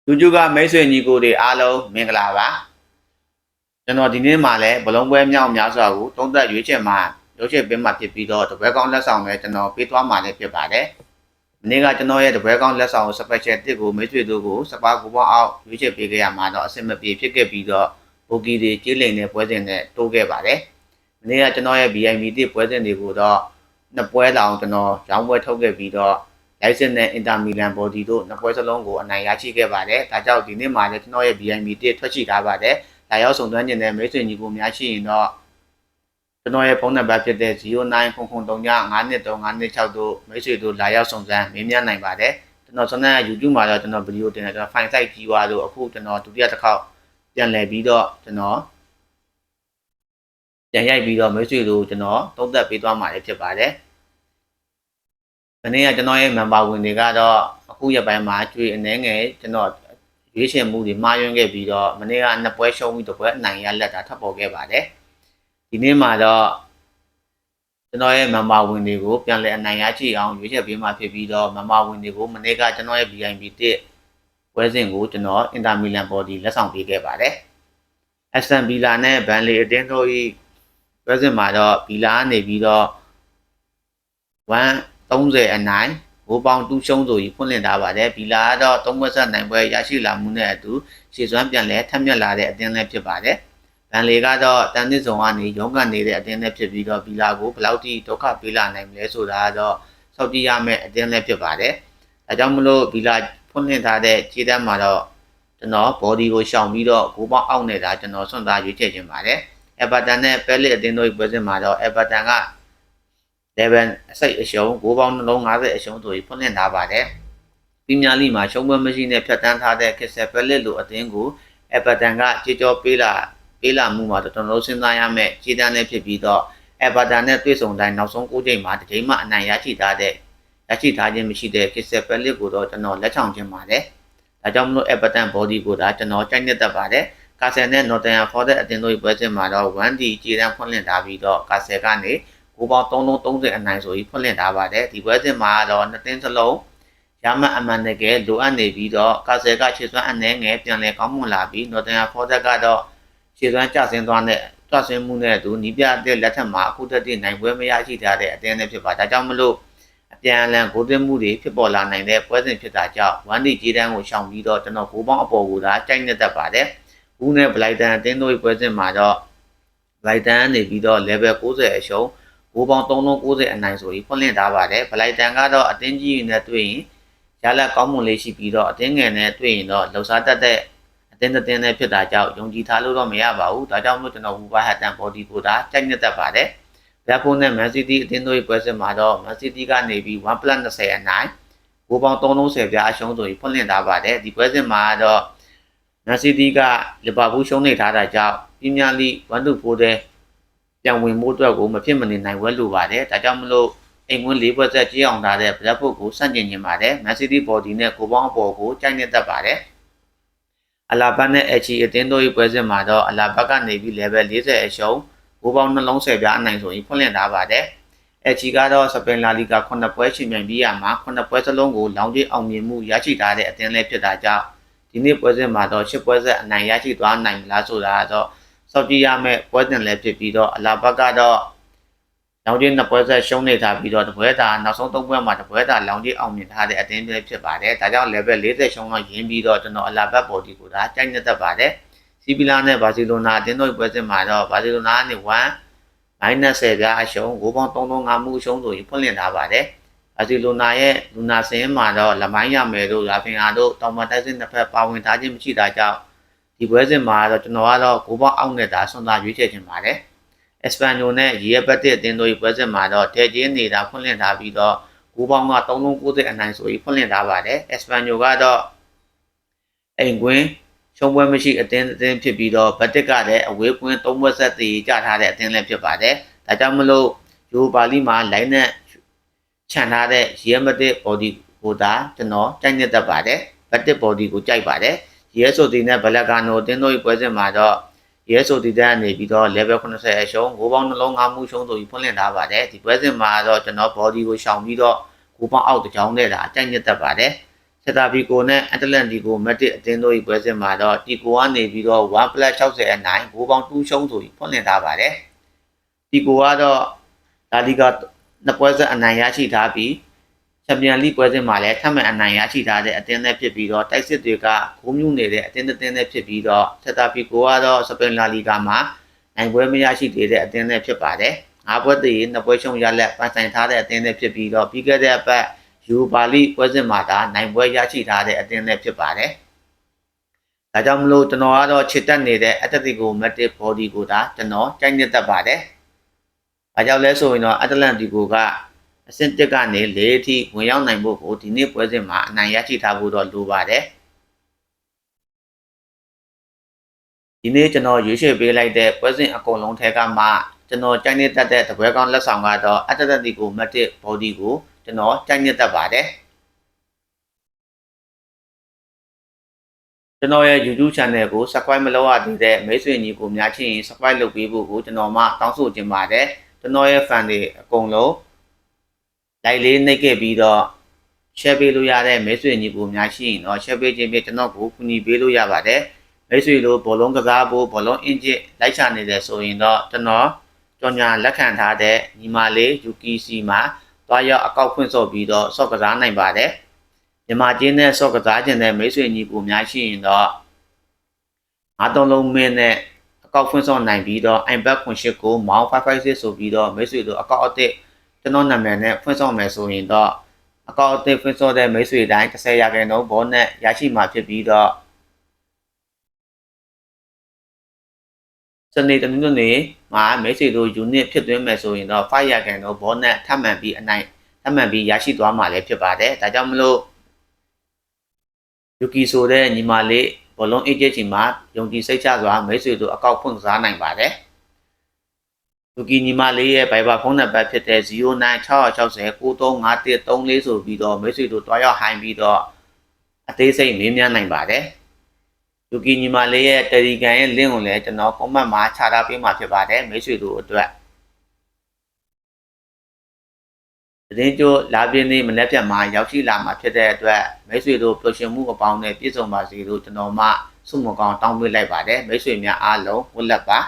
YouTube ကမိတ်ဆွေညီကိုတွေအားလုံးမင်္ဂလာပါကျွန်တော်ဒီနေ့မှလည်းဘလုံးပွဲမြောက်များစွာကိုသုံးသပ်ရွေးချယ်မှာပေးမှဖြစ်ပြီးတော့တပွဲကောင်းလက်ဆောင်ပဲကျွန်တော်ပေးသွားမှာလည်းဖြစ်ပါတယ်မနေ့ကကျွန်တော်ရဲ့တပွဲကောင်းလက်ဆောင် special တစ်ကိုမိတ်ဆွေတို့ကိုစပါးကူပေါင်းအောင်ရွေးချယ်ပေးခဲ့ရမှာတော့အဆင်မပြေဖြစ်ခဲ့ပြီးတော့ဘူကီတွေကြီးလိမ်တဲ့ပွဲစဉ်နဲ့တိုးခဲ့ပါတယ်မနေ့ကကျွန်တော်ရဲ့ VIP တစ်ပွဲစဉ်တွေကိုတော့နှစ်ပွဲတောင်ကျွန်တော်ရောင်းပွဲထုတ်ခဲ့ပြီးတော့လိုက်စစ်နဲ့အင်တာမီလန်ဘော်ဒီတို့နှစ်ပွဲစလုံးကိုအနိုင်ရရှိခဲ့ပါတယ်။ဒါကြောင့်ဒီနေ့မှာလည်းကျွန်တော်ရဲ့ VIP တစ်ထွက်ရှိထားပါတယ်။ဒါရောက်ဆုံသွင်းနေတဲ့မိတ်ဆွေညီကိုများရှိရင်တော့ကျွန်တော်ရဲ့ဖုန်းနံပါတ်ဖြစ်တဲ့0900395356တို့မိတ်ဆွေတို့လာရောက်ဆုံစမ်းမေးမြန်းနိုင်ပါတယ်။ကျွန်တော်စနေ YouTube မှာတော့ကျွန်တော်ဗီဒီယိုတင်တယ်ကျွန်တော် file site ကြီးွားလို့အခုကျွန်တော်ဒုတိယတစ်ခေါက်ပြန်လည်ပြီးတော့ကျွန်တော်ပြန်ရိုက်ပြီးတော့မိတ်ဆွေတို့ကျွန်တော်သုံးသပ်ပေးသွားမှာလည်းဖြစ်ပါတယ်။မနေ့ကကျွန်တော်ရဲ့ member ဝင်တွေကတော့အခုရက်ပိုင်းမှာကျွေးအနေငယ်ကျွန်တော်ရွေးချယ်မှုတွေမှားယွင်းခဲ့ပြီးတော့မနေ့ကနှစ်ပွဲရှုံးပြီးတစ်ပွဲအနိုင်ရလက်တာထပ်ပေါ်ခဲ့ပါတယ်ဒီနေ့မှာတော့ကျွန်တော်ရဲ့ member ဝင်တွေကိုပြန်လည်အနိုင်ရရှိအောင်ရွေးချယ်ပေးမှဖြစ်ပြီးတော့ member ဝင်တွေကိုမနေ့ကကျွန်တော်ရဲ့ VIP တစ်ပွဲစဉ်ကိုကျွန်တော် Inter Milan Body လက်ဆောင်ပေးခဲ့ပါတယ် Aston Villa နဲ့ Burnley အတင်းတို့၏ပွဲစဉ်မှာတော့ Villa ကနေပြီးတော့30အနိုင်ဘိုးပေါင်းတူးရှုံးဆိုပြီးဖွင့်လှစ်ထားပါတယ်ဗီလာကတော့3ပွဲဆက်နိုင်ပွဲရရှိလာမှုနဲ့အတူရှေ့စွမ်းပြန်လဲထပ်မြက်လာတဲ့အတင်းလည်းဖြစ်ပါတယ်ဗန်လီကတော့တန်နစ်ဆောင်ကနေရုန်းကန်နေတဲ့အတင်းလည်းဖြစ်ပြီးတော့ဗီလာကိုဘယ်လောက်ထိဒုက္ခပေးလာနိုင်မလဲဆိုတာကတော့စောင့်ကြည့်ရမယ့်အတင်းလည်းဖြစ်ပါတယ်ဒါကြောင့်မလို့ဗီလာဖွင့်လှစ်ထားတဲ့ခြေတန်းမှာတော့ကျွန်တော် body ကိုရှောင်ပြီးတော့ကိုပေါင်းအောက်နေတာကျွန်တော်စွန့်သားရွေးချယ်ခြင်းပါတယ်အဗာတန်နဲ့ပဲလစ်အတင်းတို့ပွဲစဉ်မှာတော့အဗာတန်ကlevel အစိတ်အရှုံး9ပေါင်းနှလုံး50အရှုံးဆိုပြီးဖွင့်လှစ်ထားပါတယ်။ပြည်များလိမှာရှုံးပွဲမရှိနဲ့ဖြတ်တန်းထားတဲ့ Crystal Palace လိုအသင်းကို Everton ကကြေကြောပေးလာမှုမှာတော်တော်စဉ်းစားရမယ့်ခြေတန်းလည်းဖြစ်ပြီးတော့ Everton နဲ့တွေ့ဆုံတိုင်းနောက်ဆုံး9ချိန်မှာတစ်ချိန်မှအနိုင်ရရှိထားခြင်းမရှိတဲ့ Crystal Palace ကိုတော့ကျွန်တော်လက်ချောင်ခြင်းပါတယ်။ဒါကြောင့်မလို့ Everton body ကိုဒါကျွန်တော်ကြိုက်နေတတ်ပါတယ်။ Castle နဲ့ Nottingham Forest အသင်းတို့ပွဲစဉ်မှာတော့ 1D ခြေတန်းဖွင့်လှစ်ထားပြီးတော့ Castle ကနေကိုပေါင်း30အနိုင်ဆိုပြီးဖွင့်လှစ်ထားပါတယ်ဒီပွဲစဉ်မှာတော့နှစ်သင်းစလုံးရမတ်အမှန်တကယ်လိုအပ်နေပြီးတော့ကာဆယ်ကခြေစွမ်းအနှဲငယ်ပြန်လည်ကောင်းမွန်လာပြီးနော်တင်ယာဖော်တက်ကတော့ခြေစွမ်းကျဆင်းသွားတဲ့တွဆင်းမှုနဲ့သူနီးပြတဲ့လက်ထက်မှာအခုတည်းနိုင်ပွဲမရရှိထားတဲ့အသင်းနဲ့ဖြစ်ပါဒါကြောင့်မလို့အပြန်အလှန်ဂိုးသွင်းမှုတွေဖြစ်ပေါ်လာနိုင်တဲ့ပွဲစဉ်ဖြစ်တာကြောင့်1D ခြေတန်းကိုရှောင်ပြီးတော့ကျွန်တော်ဂိုးပေါင်းအပေါ်ကိုဒါကြိုက်နေတတ်ပါတယ်ဘူးနဲ့ဘလိုက်တန်အသင်းတို့ပွဲစဉ်မှာတော့ဘလိုက်တန်နေပြီးတော့ level 90အရှုံးဘိုးပေါင်း3090အနိုင်ဆိုပြီးဖွင့်လှစ်ထားပါတယ်ဗလိုက်တန်ကတော့အတင်းကြီးနဲ့တွေ့ရင်ရလက်ကောင်းမွန်လေးရှိပြီးတော့အတင်းငယ်နဲ့တွေ့ရင်တော့လှုပ်ရှားတတ်တဲ့အတင်းနဲ့ဖြစ်တာကြောင့်ယုံကြည်ထားလို့တော့မရပါဘူးဒါကြောင့်မို့ကျွန်တော်ဝူပါဟတ်တန်ဘော်ဒီကိုဒါကြိုက်နေတတ်ပါတယ်ဘက်ဖိုးနဲ့ Man City အတင်းတို့ရဲ့ပွဲစဉ်မှာတော့ Man City ကနေပြီး 1+20 အနိုင်ဘိုးပေါင်း330ပြားအရှုံးဆိုပြီးဖွင့်လှစ်ထားပါတယ်ဒီပွဲစဉ်မှာတော့ Man City ကလီဗာပူးရှုံးနေထားတာကြောင့်ပရီးမီးယားလိ1-4တဲ့ပြန်ဝင်မှုအတွက်ကိုမဖြစ်မနေနိုင်ဝဲလိုပါတယ်ဒါကြောင့်မလို့အိမ်ဝင်၄ဘွက်ဆက်ကြီးအောင်ထားတဲ့ Bradford ကိုစန့်ကျင်ခြင်းပါတယ် Man City body နဲ့ကိုပေါင်းအပေါ်ကိုကြိုက်နေတတ်ပါတယ်အလာဘတ်နဲ့ Echi အတင်းတို့ရဲ့ပွဲစဉ်မှာတော့အလာဘတ်ကနေပြီး level 40အရှုံးဘိုးပေါင်းနှလုံး10ပြားအနိုင်ဆိုရင်ဖွင့်လှစ်ထားပါတယ် Echi ကတော့စပိန်လာလီဂါ9ပွဲရှင်ပြိုင်ပြီးရမှာ9ပွဲစလုံးကိုလောင်းကြီးအောင်မြင်မှုရရှိထားတဲ့အသင်းလေးဖြစ်တာကြောင့်ဒီနေ့ပွဲစဉ်မှာတော့10ပွဲဆက်အနိုင်ရရှိသွားနိုင်မလားဆိုတာတော့စောင့်ကြည့်ရမယ့်ပွဲစဉ်လည်းဖြစ်ပြီးတော့အလာဘတ်ကတော့လောင်ကြီးနှစ်ပွဲဆက်ရှုံးနေထားပြီးတော့တပွဲတာနောက်ဆုံး3ပွဲမှာတပွဲတာလောင်ကြီးအောင်မြင်ထားတဲ့အတင်းပဲဖြစ်ပါတယ်ဒါကြောင့် level 40ရှုံးတော့ရင်းပြီးတော့ကျွန်တော်အလာဘတ်ဘော်ဒီကိုဒါကြိုက်နေတတ်ပါတယ်စီဗီလာနဲ့ဘာစီလိုနာအတင်းတို့ပွဲစဉ်မှာတော့ဘာစီလိုနာကနေ1-10ပြားအရှုံး9ပေါင်း335မှုအရှုံးဆိုပြီးဖွင့်လှစ်ထားပါတယ်ဘာစီလိုနာရဲ့လူနာစင်းမှာတော့လမိုင်းရမယ်တို့ရာဖင်ဟာတို့တောင်မတိုက်စစ်နှစ်ဖက်ပါဝင်ထားခြင်းမရှိတာကြောင့်ဒီပွဲစဉ်မှာတော့ကျွန်တော်ကတော့ကိုပေါအောက်နဲ့ဒါဆွန်သားရွေးချယ်ခြင်းပါတယ်။ Espanyol နဲ့ရီယက်ဘတ်တစ်အသင်းတို့ရဲ့ပွဲစဉ်မှာတော့တဲကျင်းနေတာဖွင့်လှစ်ထားပြီးတော့ကိုပေါက390အနိုင်ဆိုပြီးဖွင့်လှစ်ထားပါတယ်။ Espanyol ကတော့အိမ်ကွင်းရှုံးပွဲမရှိအသင်းဖြစ်ပြီးတော့ဘတ်တစ်ကလည်းအဝေးကွင်း3ပွဲဆက်တည်ကြထားတဲ့အသင်းလည်းဖြစ်ပါတယ်။ဒါကြောင့်မလို့ယူပါလီမှာလိုင်းနဲ့ခြံထားတဲ့ရီယက်ဘတ်တစ် body ကိုဒါကျွန်တော်ကြိုက်နေတတ်ပါတယ်။ဘတ်တစ် body ကိုကြိုက်ပါတယ်။ရဲဆိုတီနဲ့ဘလက်ကာနိုအသင်းတို့ရဲ့ပွဲစဉ်မှာတော့ရဲဆိုတီတဲ့အနေပြီးတော့ level 80အရှုံး9ပေါင်းနှလုံး5မှုရှုံးဆိုပြီးဖွင့်လှစ်ထားပါတယ်ဒီပွဲစဉ်မှာတော့ကျွန်တော် body ကိုရှောင်ပြီးတော့9ပေါင်းအောက်တစ်ချောင်းနဲ့ဒါအကြိုက်ညက်တတ်ပါတယ် ဆက်တာဘီကိုနဲ့အတ္တလန်တီကိုမက်တစ်အသင်းတို့၏ပွဲစဉ်မှာတော့တီကိုကနေပြီးတော့1+60အနိုင်ဘိုးပေါင်း2ရှုံးဆိုပြီးဖွင့်လှစ်ထားပါတယ်တီကိုကတော့လာလီဂါနှစ်ပွဲဆက်အနိုင်ရရှိထားပြီးချန်ပီယံလိပွဲစဉ်မှာလည်းထပ်မံအနိုင်ရရှိထားတဲ့အသင်းနဲ့ဖြစ်ပြီးတော့တိုက်စစ်တွေကဂိုးမြူးနေတဲ့အသင်းတစ်သင်းနဲ့ဖြစ်ပြီးတော့ဆက်တာဘီကိုကတော့စပိန်လာလီဂါမှာနိုင်ပွဲမရရှိသေးတဲ့အသင်းနဲ့ဖြစ်ပါတယ်၅ပွဲတည်နှစ်ပွဲရှုံးရလက်ပန်းဆိုင်ထားတဲ့အသင်းနဲ့ဖြစ်ပြီးတော့ပြီးခဲ့တဲ့အပတ်ယူပါလိပွဲစဉ်မှာဒါနိုင်ပွဲရရှိထားတဲ့အသင်းနဲ့ဖြစ်ပါတယ်။ဒါကြောင့်မလို့ကျွန်တော်ကတော့ချစ်တက်နေတဲ့အတ္တတီကိုမက်တစ်ဘော်ဒီကိုဒါကျွန်တော်ကြိုက်နေတတ်ပါတယ်။ဘာကြောင့်လဲဆိုရင်တော့အတ္တလန်တီကိုကအဆင့်1ကနေ4အထိဝင်ရောက်နိုင်ဖို့ကိုဒီနေ့ပွဲစဉ်မှာအနိုင်ရရှိထားဖို့တော့လိုပါတယ်။ဒီနေ့ကျွန်တော်ရွေးချယ်ပေးလိုက်တဲ့ပွဲစဉ်အကုန်လုံးထဲကမှကျွန်တော်ကြိုက်နေတတ်တဲ့တပွဲကောင်းလက်ဆောင်ကတော့အတ္တတီကိုမက်တစ်ဘော်ဒီကိုကျွန်တော်ကြိုက်နေတတ်ပါတယ်ကျွန်တော်ရဲ့ YouTube channel ကို subscribe မလုပ်ရသေးတဲ့မိတ်ဆွေညီကိုများချင်း subscribe လုပ်ပေးဖို့ကိုကျွန်တော်မှတောင်းဆိုချင်ပါတယ်ကျွန်တော်ရဲ့ fan တွေအကုန်လုံး like လေးနှိပ်ခဲ့ပြီးတော့ share ပေးလို့ရတဲ့မိတ်ဆွေညီကိုများရှိရင်တော့ share ပေးခြင်းဖြင့်ကျွန်တော်ကိုကူညီပေးလို့ရပါတယ်မိတ်ဆွေတို့ဘောလုံးကစားဖို့ဘောလုံးအင်ဂျစ်လိုက်ချနေတယ်ဆိုရင်တော့ကျွန်တော်ကြော်ညာလက်ခံထားတဲ့ညီမလေး UKC မှာသွားရောက်အကောက်ဖွင့်စော့ပြီးတော့ဆော့ကစားနိုင်ပါတယ်မြန်မာချင်းနဲ့ဆော့ကစားခြင်းတဲ့မိတ်ဆွေညီကိုများရှိရင်တော့9လုံးမင်းနဲ့အကောက်ဖွင့်စော့နိုင်ပြီးတော့ iPad ခွန်ရှစ်ကိုမောင်း556ဆိုပြီးတော့မိတ်ဆွေတို့အကောက်အသစ်ကျွန်တော်နာမည်နဲ့ဖွင့်စော့မယ်ဆိုရင်တော့အကောက်အသစ်ဖွင့်စော့တဲ့မိတ်ဆွေတိုင်း10%ဘောနဲ့ရရှိမှာဖြစ်ပြီးတော့စနေတနင်္ဂနွေမှာမိတ်ဆွေတို့ unit ဖြစ်သွင်းမယ်ဆိုရင်တော့5%ဘောနဲ့ထပ်မံပြီးရရှိသွားမှာလည်းဖြစ်ပါတယ်ဒါကြောင့်မလို့ယူကီဆိုတဲ့ညီမလေးဘောလုံးအေဂျင့်ချီမှာယုံကြည်စိတ်ချစွာမိတ်ဆွေတို့အကောက်ဖွင့်စားနိုင်ပါတယ်ယူကီညီမလေးရဲ့ Viber ဖုန်းနံပါတ်ဖြစ်တဲ့0966093533ဆိုပြီးတော့မိတ်ဆွေတို့တွားရောက်ဟိုင်းပြီးတော့အသေးစိတ်မေးမြန်းနိုင်ပါတယ်ယူကီညီမလေးရဲ့ Telegram ရဲ့ link ကိုလည်းကျွန်တော် comment မှာချထားပေးမှာဖြစ်ပါတယ်မိတ်ဆွေတို့အတွက်သတင်းကြိုလာပြင်းနေမနေ့ပြန်မှာရောက်ရှိလာမှာဖြစ်တဲ့အတွက်မိတ်ဆွေတို့ပျော်ရွှင်မှုအပေါင်းနဲ့ပြည့်စုံပါစေလို့ကျွန်တော်မှဆုမကောင်းတောင်းပေးလိုက်ပါတယ်မိတ်ဆွေများအားလုံးဝတ်လက်ပါ